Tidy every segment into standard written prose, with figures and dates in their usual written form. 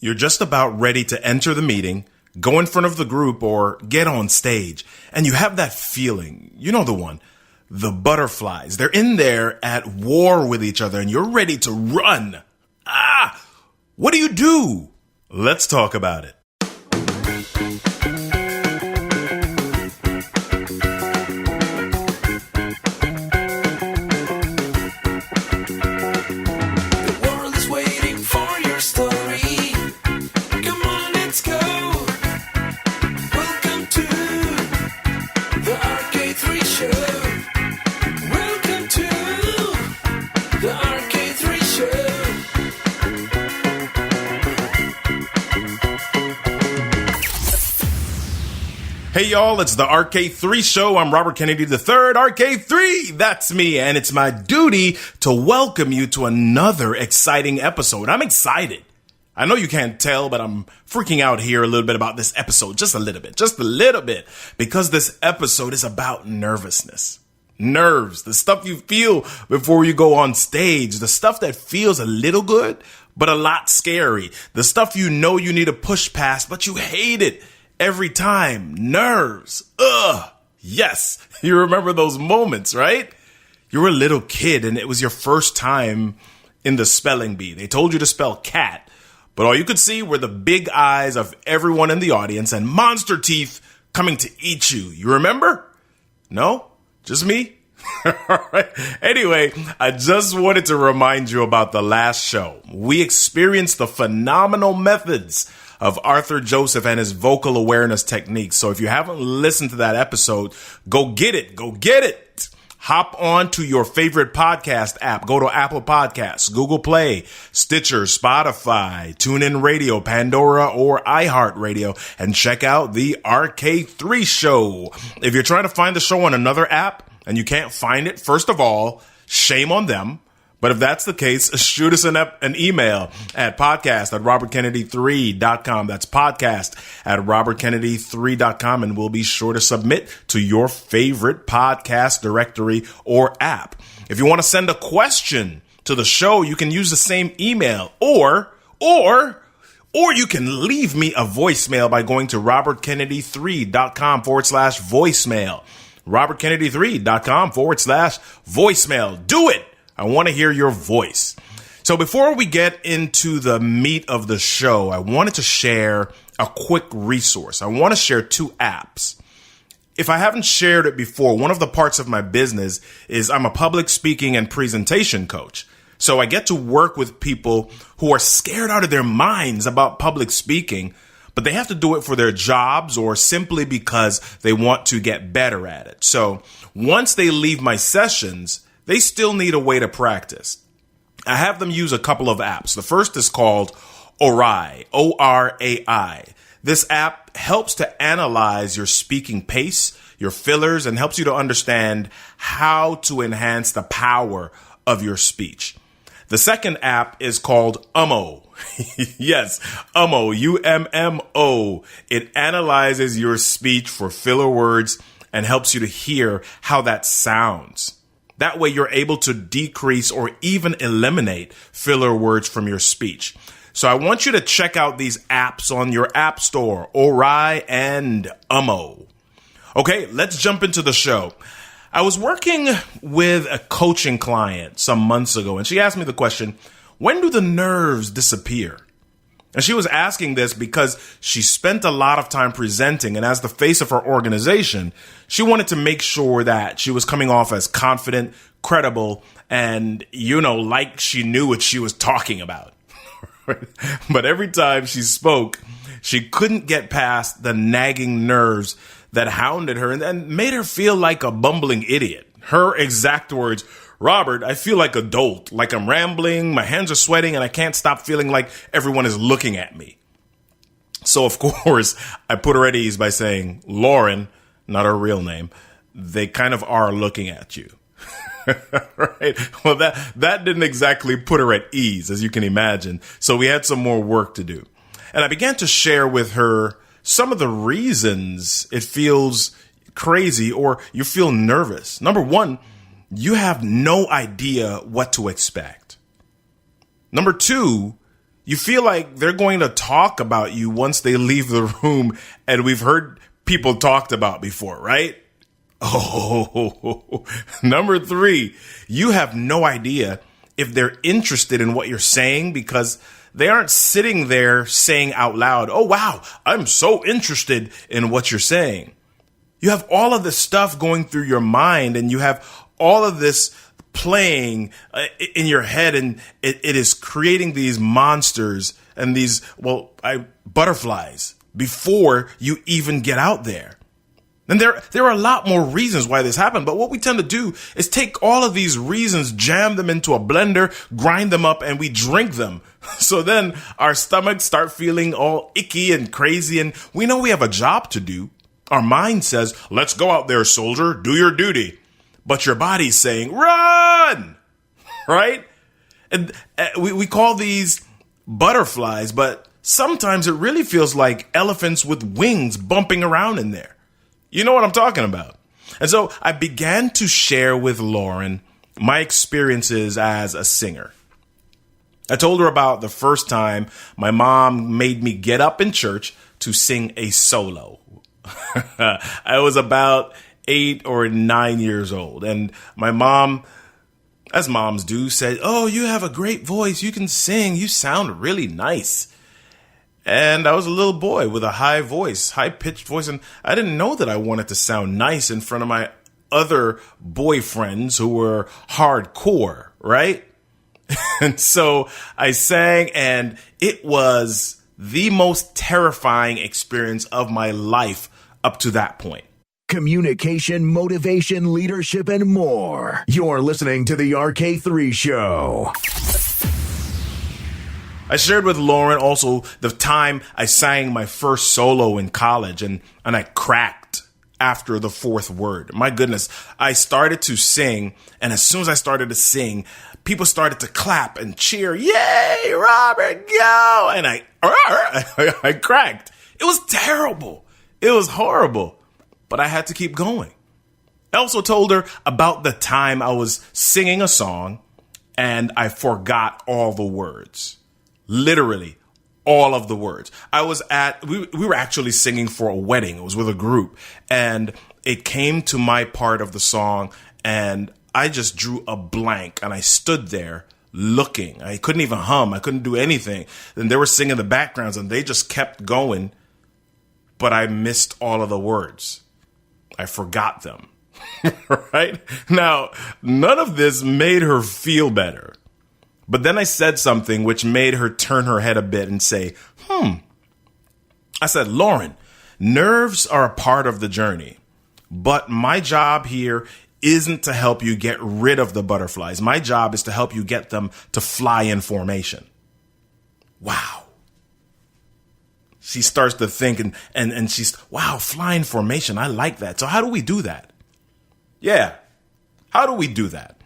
You're just about ready to enter the meeting, go in front of the group, or get on stage, and you have that feeling, you know the one, the butterflies. They're in there at war with each other, and you're ready to run. What do? Let's talk about it. Hey y'all, it's the RK3 show. I'm Robert Kennedy III, RK3. That's me, and it's my duty to welcome you to another exciting episode. I'm excited. I know you can't tell, but I'm freaking out here a little bit about this episode. Just a little bit, because this episode is about nervousness. Nerves, the stuff you feel before you go on stage, the stuff that feels a little good, but a lot scary, the stuff you know you need to push past, but you hate it. Every time, nerves. Yes, you remember those moments, right? You were a little kid and it was your first time in the spelling bee. They told you to spell cat, but all you could see were the big eyes of everyone in the audience and monster teeth coming to eat you. You remember? No? Just me? All right. Anyway, I just wanted to remind you about the last show. We experienced the phenomenal methods of Arthur Joseph and his vocal awareness techniques. So if you haven't listened to that episode, go get it. Hop on to your favorite podcast app. Go to Apple Podcasts, Google Play, Stitcher, Spotify, TuneIn Radio, Pandora, or iHeartRadio, and check out the RK3 show. If you're trying to find the show on another app and you can't find it, first of all, shame on them. But if that's the case, shoot us an email at podcast@robertkennedy3.com. That's podcast@robertkennedy3.com, and we'll be sure to submit to your favorite podcast directory or app. If you want to send a question to the show, you can use the same email, or you can leave me a voicemail by going to robertkennedy3.com/voicemail. robertkennedy3.com/voicemail. Do it. I want to hear your voice. So before we get into the meat of the show, I wanted to share a quick resource. I want to share two apps. If I haven't shared it before, one of the parts of my business is I'm a public speaking and presentation coach. So I get to work with people who are scared out of their minds about public speaking, but they have to do it for their jobs or simply because they want to get better at it. So once they leave my sessions, they still need a way to practice. I have them use a couple of apps. The first is called Orai, O-R-A-I. This app helps to analyze your speaking pace, your fillers, and helps you to understand how to enhance the power of your speech. The second app is called Ummo. Yes, Ummo, U-M-M-O. It analyzes your speech for filler words and helps you to hear how that sounds. That way you're able to decrease or even eliminate filler words from your speech. So I want you to check out these apps on your app store, Orai and Ummo. Okay, let's jump into the show. I was working with a coaching client some months ago, and she asked me the question, when do the nerves disappear? And she was asking this because she spent a lot of time presenting, and as the face of her organization, she wanted to make sure that she was coming off as confident, credible, and, like she knew what she was talking about. But every time she spoke, she couldn't get past the nagging nerves that hounded her and made her feel like a bumbling idiot. Her exact words, Robert, I feel like a dolt, like I'm rambling, my hands are sweating, and I can't stop feeling like everyone is looking at me. So, of course, I put her at ease by saying, Lauren, not her real name, they kind of are looking at you. Right? Well, that didn't exactly put her at ease, as you can imagine. So we had some more work to do. And I began to share with her some of the reasons it feels crazy or you feel nervous. Number one, you have no idea what to expect. Number two, You feel like they're going to talk about you once they leave the room, and we've heard people talked about before, right? Oh, number 3, you have no idea if they're interested in what you're saying because they aren't sitting there saying out loud, oh, wow, I'm so interested in what you're saying. You have all of this stuff going through your mind, and you have all of this playing in your head, and it is creating these monsters and these, butterflies before you even get out there. And there are a lot more reasons why this happened, but what we tend to do is take all of these reasons, jam them into a blender, grind them up, and we drink them. So then our stomachs start feeling all icky and crazy, and we know we have a job to do. Our mind says, let's go out there, soldier, do your duty. But your body's saying, run, right? And we call these butterflies, but sometimes it really feels like elephants with wings bumping around in there. You know what I'm talking about. And so I began to share with Lauren my experiences as a singer. I told her about the first time my mom made me get up in church to sing a solo. I was about 8 or 9 years old, and my mom, as moms do, said, oh, you have a great voice. You can sing. You sound really nice. And I was a little boy with a high voice, high-pitched voice, and I didn't know that I wanted to sound nice in front of my other boyfriends who were hardcore, right? And so I sang, and it was the most terrifying experience of my life up to that point. Communication, motivation, leadership, and more. You're listening to the RK3 Show. I shared with Lauren also the time I sang my first solo in college, and I cracked after the 4th word. My goodness, I started to sing, and as soon as I started to sing, people started to clap and cheer. Yay, Robert, go! And I cracked. It was terrible. It was horrible, but I had to keep going. I also told her about the time I was singing a song and I forgot all the words. Literally all of the words. We were actually singing for a wedding. It was with a group, and it came to my part of the song, and I just drew a blank, and I stood there looking. I couldn't even hum. I couldn't do anything. And they were singing the backgrounds, and they just kept going, but I missed all of the words. I forgot them. Right? Now, none of this made her feel better. But then I said something which made her turn her head a bit and say, I said, Lauren, nerves are a part of the journey, but my job here isn't to help you get rid of the butterflies. My job is to help you get them to fly in formation. Wow. She starts to think and she's, wow, flying formation. I like that. So how do we do that? Yeah. How do we do that?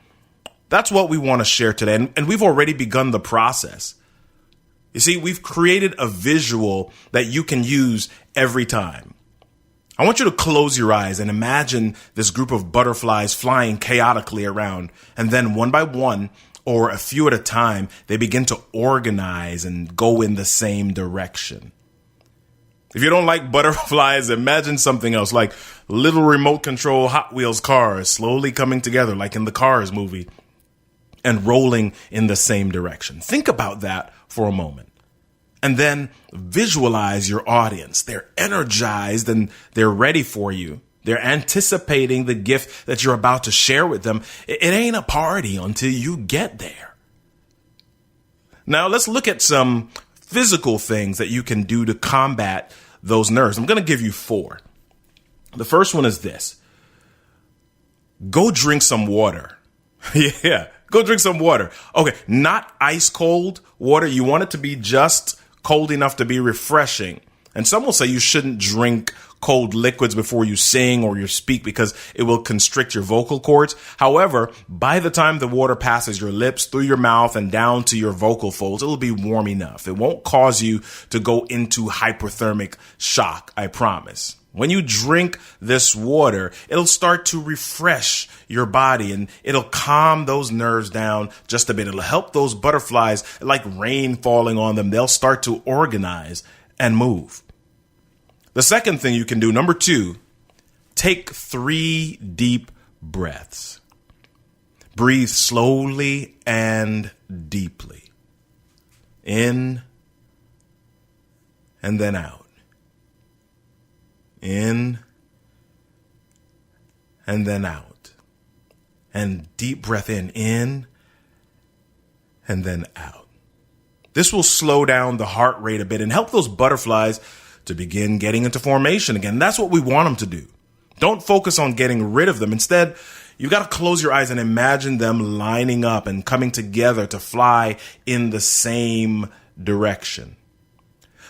That's what we want to share today. And we've already begun the process. You see, we've created a visual that you can use every time. I want you to close your eyes and imagine this group of butterflies flying chaotically around. And then one by one, or a few at a time, they begin to organize and go in the same direction. If you don't like butterflies, imagine something else, like little remote control Hot Wheels cars slowly coming together, like in the Cars movie, and rolling in the same direction. Think about that for a moment. And then visualize your audience. They're energized and they're ready for you. They're anticipating the gift that you're about to share with them. It ain't a party until you get there. Now let's look at some physical things that you can do to combat those nerves. I'm going to give you 4. The first one is this. Go drink some water. Yeah, go drink some water. Okay, not ice cold water. You want it to be just cold enough to be refreshing. And some will say you shouldn't drink cold liquids before you sing or you speak because it will constrict your vocal cords. However, by the time the water passes your lips, through your mouth, and down to your vocal folds, it'll be warm enough. It won't cause you to go into hypothermic shock, I promise. When you drink this water, it'll start to refresh your body and it'll calm those nerves down just a bit. It'll help those butterflies, like rain falling on them. They'll start to organize and move. The second thing you can do, number 2, take 3 deep breaths. Breathe slowly and deeply. In and then out. In and then out. And deep breath in and then out. This will slow down the heart rate a bit and help those butterflies to begin getting into formation again. That's what we want them to do. Don't focus on getting rid of them. Instead, you've got to close your eyes and imagine them lining up and coming together to fly in the same direction.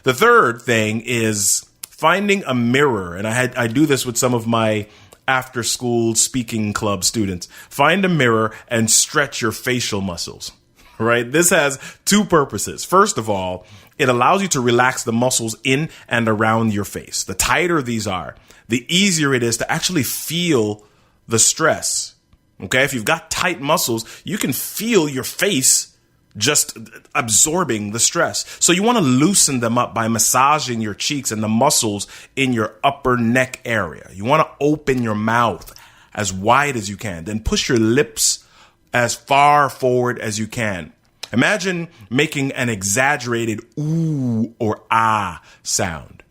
The third thing is finding a mirror, and I do this with some of my after-school speaking club students. Find a mirror and stretch your facial muscles, right? This has 2 purposes. First of all, it allows you to relax the muscles in and around your face. The tighter these are, the easier it is to actually feel the stress, okay? If you've got tight muscles, you can feel your face just absorbing the stress. So you want to loosen them up by massaging your cheeks and the muscles in your upper neck area. You want to open your mouth as wide as you can. Then push your lips as far forward as you can. Imagine making an exaggerated ooh or ah sound.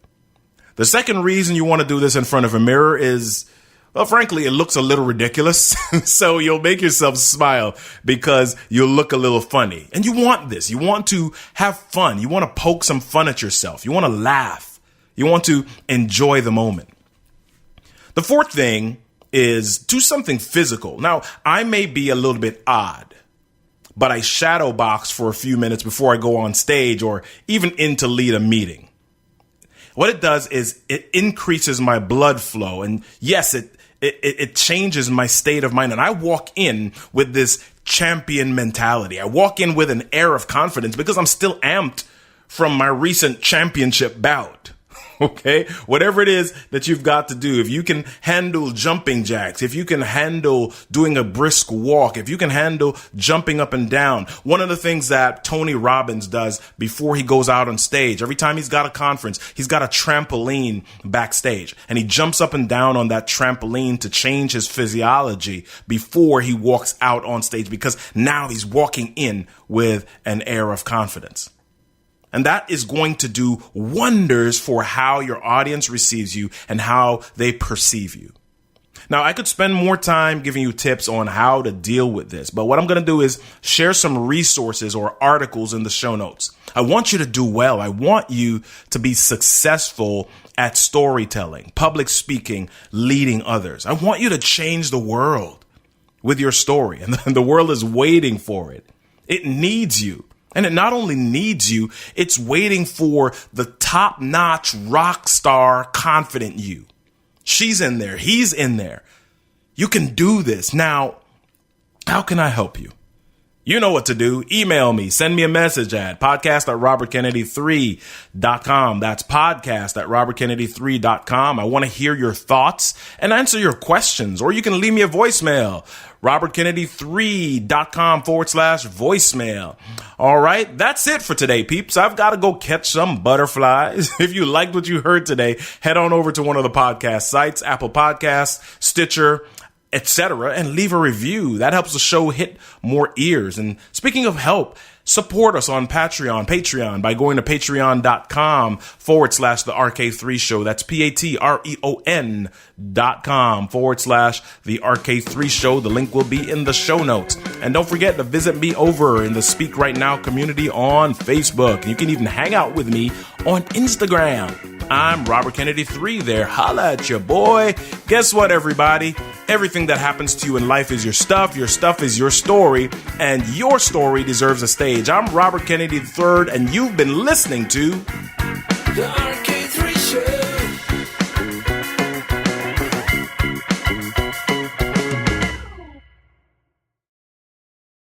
The second reason you want to do this in front of a mirror is, well, frankly, it looks a little ridiculous. So you'll make yourself smile because you'll look a little funny. And you want this. You want to have fun. You want to poke some fun at yourself. You want to laugh. You want to enjoy the moment. The fourth thing is do something physical. Now, I may be a little bit odd, but I shadow box for a few minutes before I go on stage or even in to lead a meeting. What it does is it increases my blood flow. And yes, it changes my state of mind. And I walk in with this champion mentality. I walk in with an air of confidence because I'm still amped from my recent championship bout. Okay, whatever it is that you've got to do, if you can handle jumping jacks, if you can handle doing a brisk walk, if you can handle jumping up and down. One of the things that Tony Robbins does before he goes out on stage, every time he's got a conference, he's got a trampoline backstage and he jumps up and down on that trampoline to change his physiology before he walks out on stage, because now he's walking in with an air of confidence. And that is going to do wonders for how your audience receives you and how they perceive you. Now, I could spend more time giving you tips on how to deal with this, but what I'm going to do is share some resources or articles in the show notes. I want you to do well. I want you to be successful at storytelling, public speaking, leading others. I want you to change the world with your story, and the world is waiting for it. It needs you. And it not only needs you, it's waiting for the top-notch rock star confident you. She's in there. He's in there. You can do this. Now, how can I help you? You know what to do. Email me. Send me a message at podcast@robertkennedy3.com. That's podcast@robertkennedy3.com. I want to hear your thoughts and answer your questions. Or you can leave me a voicemail. robertkennedy3.com/voicemail. All right. That's it for today, peeps. I've got to go catch some butterflies. If you liked what you heard today, head on over to one of the podcast sites, Apple Podcasts, Stitcher, etc., and leave a review. That helps the show hit more ears. And speaking of help, support us on Patreon by going to patreon.com/the RK3 show. That's patreon.com/the RK3 show. The link will be in the show notes. And don't forget to visit me over in the Speak Right Now community on Facebook. You can even hang out with me on Instagram. I'm Robert Kennedy 3 there. Holla at your boy. Guess what, everybody? Everything that happens to you in life is your stuff is your story, and your story deserves a stage. I'm Robert Kennedy III, and you've been listening to The RK3 Show.